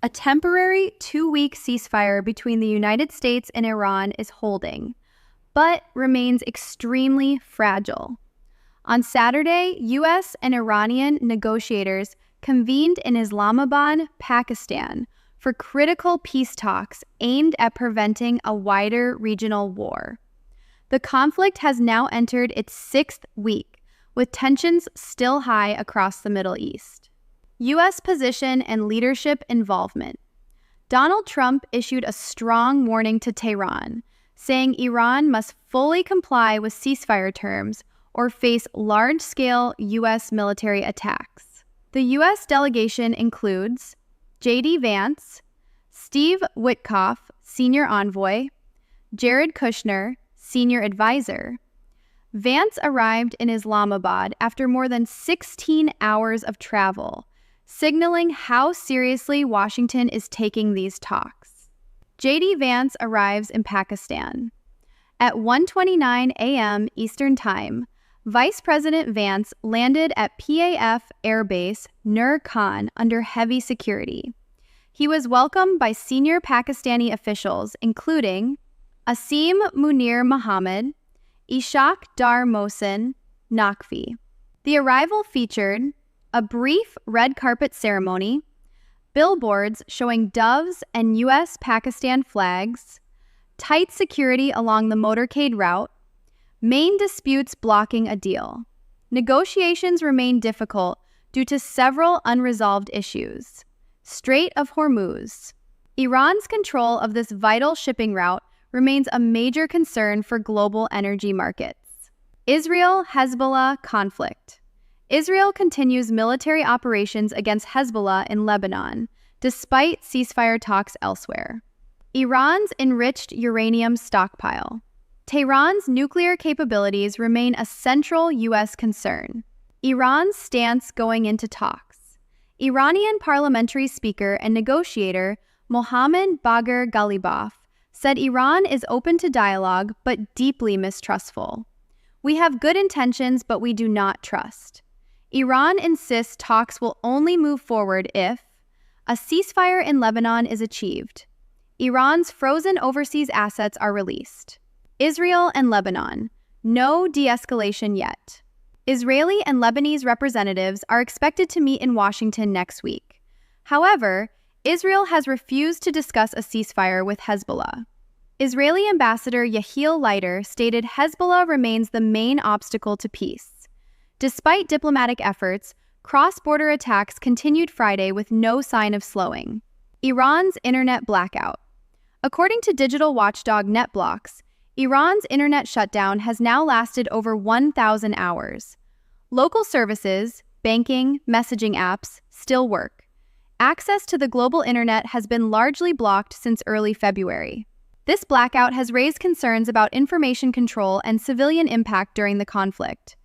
A temporary 2-week ceasefire between the United States and Iran is holding, but remains extremely fragile. On Saturday, U.S. and Iranian negotiators convened in Islamabad, Pakistan, for critical peace talks aimed at preventing a wider regional war. The conflict has now entered its 6th week, with tensions still high across the Middle East. U.S. position and leadership involvement. Donald Trump issued a strong warning to Tehran, saying Iran must fully comply with ceasefire terms or face large-scale U.S. military attacks. The U.S. delegation includes JD Vance, Steve Witkoff, senior envoy, Jared Kushner, senior advisor. Vance arrived in Islamabad after more than 16 hours of travel, signaling how seriously Washington is taking these talks. JD Vance arrives in Pakistan. At 1:29 a.m. Eastern Time, Vice President Vance landed at PAF Air Base Nur Khan under heavy security. He was welcomed by senior Pakistani officials, including Asim Munir Mohammed, Ishaq Dar Mohsen Naqvi. The arrival featured a brief red carpet ceremony, billboards showing doves and U.S.-Pakistan flags, tight security along the motorcade route, main disputes blocking a deal. Negotiations remain difficult due to several unresolved issues. Strait of Hormuz. Iran's control of this vital shipping route remains a major concern for global energy markets. Israel-Hezbollah conflict. Israel continues military operations against Hezbollah in Lebanon, despite ceasefire talks elsewhere. Iran's enriched uranium stockpile. Tehran's nuclear capabilities remain a central U.S. concern. Iran's stance going into talks. Iranian parliamentary speaker and negotiator Mohammad Bagher Ghalibaf said Iran is open to dialogue but deeply mistrustful. We have good intentions, but we do not trust. Iran insists talks will only move forward if a ceasefire in Lebanon is achieved, Iran's frozen overseas assets are released. Israel and Lebanon. No de-escalation yet. Israeli and Lebanese representatives are expected to meet in Washington next week. However, Israel has refused to discuss a ceasefire with Hezbollah. Israeli Ambassador Yehiel Leiter stated Hezbollah remains the main obstacle to peace. Despite diplomatic efforts, cross-border attacks continued Friday with no sign of slowing. Iran's internet blackout. According to digital watchdog NetBlocks, Iran's internet shutdown has now lasted over 1,000 hours. Local services, banking, messaging apps still work. Access to the global internet has been largely blocked since early February. This blackout has raised concerns about information control and civilian impact during the conflict.